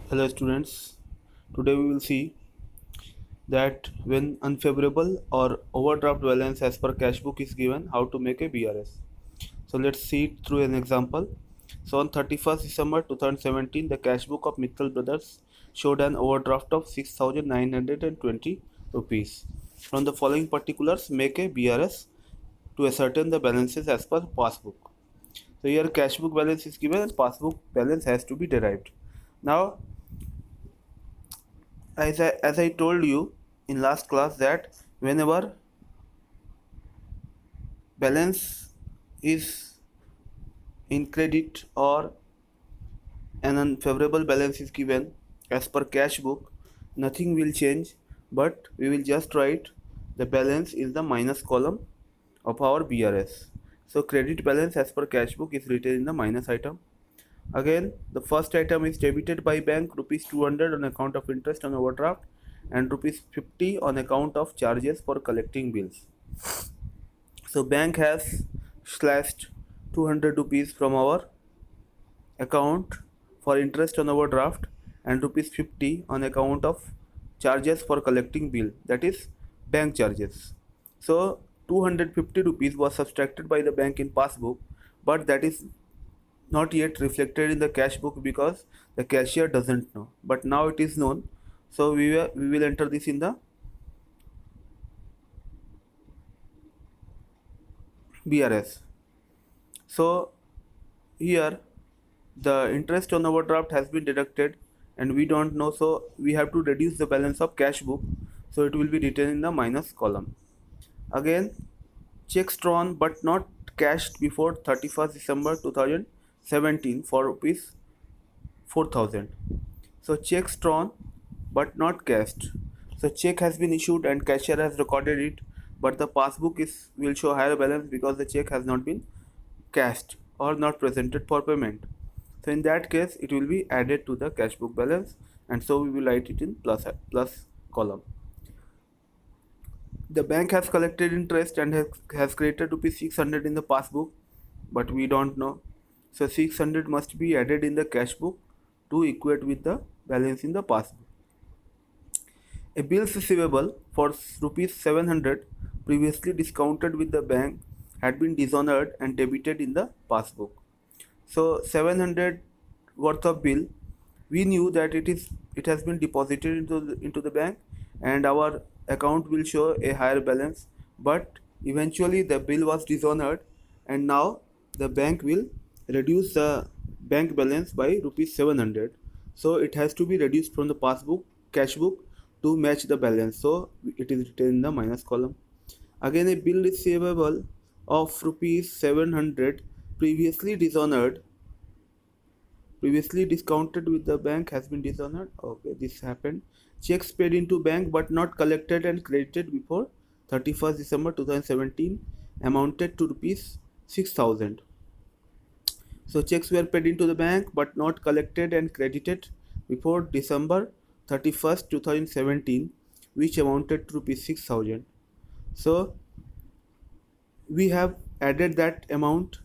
Hello students, today we will see that when unfavorable or overdraft balance as per cash book is given, how to make a BRS. So let's see it through an example. So on 31st December 2017, the cash book of Mittal Brothers showed an overdraft of 6,920 rupees. From the following particulars, make a BRS to ascertain the balances as per passbook. So here cash book balance is given and passbook balance has to be derived. Now as I told you in last class that whenever balance is in credit or an unfavorable balance is given as per cash book, nothing will change, but we will just write the balance in the minus column of our BRS. So credit balance as per cash book is written in the minus item. Again, the first item is debited by bank rupees 200 on account of interest on overdraft and rupees 50 on account of charges for collecting bills. So bank has slashed 200 rupees from our account for interest on overdraft and rupees 50 on account of charges for collecting bill, that is bank charges. So 250 rupees was subtracted by the bank in passbook, but that is not yet reflected in the cash book because the cashier doesn't know, but now it is known. So we will enter this in the BRS. So here the interest on overdraft has been deducted and we don't know, so we have to reduce the balance of cash book, so it will be written in the minus column. Again, checks drawn but not cashed before 31st December 2017 for rupees 4,000. So checks drawn but not cashed. So check has been issued and cashier has recorded it, but the passbook is will show higher balance because the check has not been cashed or not presented for payment. So in that case, it will be added to the cash book balance, and so we will write it in plus column. The bank has collected interest and has created rupees 600 in the passbook, but we don't know. So 600 must be added in the cash book to equate with the balance in the passbook. A bills receivable for rupees 700 previously discounted with the bank had been dishonored and debited in the passbook. So 700 worth of bill, we knew that it has been deposited into the bank and our account will show a higher balance, but eventually the bill was dishonored and now the bank will reduce the bank balance by rupees 700. So it has to be reduced from the passbook cash book to match the balance, so it is written in the minus column. Again, a bill receivable of rupees 700 previously dishonored, previously discounted with the bank has been dishonored. Okay, this happened. Checks paid into bank but not collected and credited before 31st December 2017 amounted to rupees 6,000. So checks were paid into the bank but not collected and credited before December 31st 2017, which amounted to rupees 6,000. So we have added that amount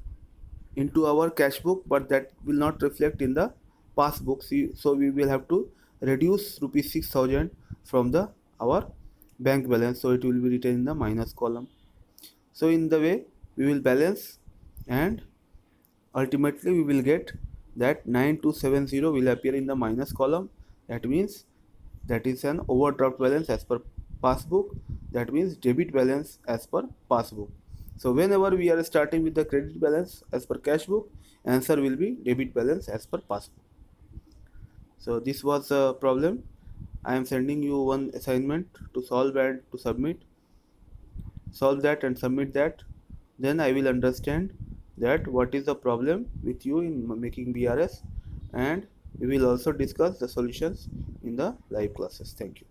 into our cash book, but that will not reflect in the passbook. So we will have to reduce rupees 6,000 from the our bank balance, so it will be written in the minus column. So in the way we will balance, and ultimately we will get that 9270 will appear in the minus column. That means that is an overdraft balance as per passbook, that means debit balance as per passbook. So whenever we are starting with the credit balance as per cash book, answer will be debit balance as per passbook. So this was a problem. I am sending you one assignment to solve and to submit. Solve that and submit that, then I will understand that what is the problem with you in making BRS, and we will also discuss the solutions in the live classes. Thank you.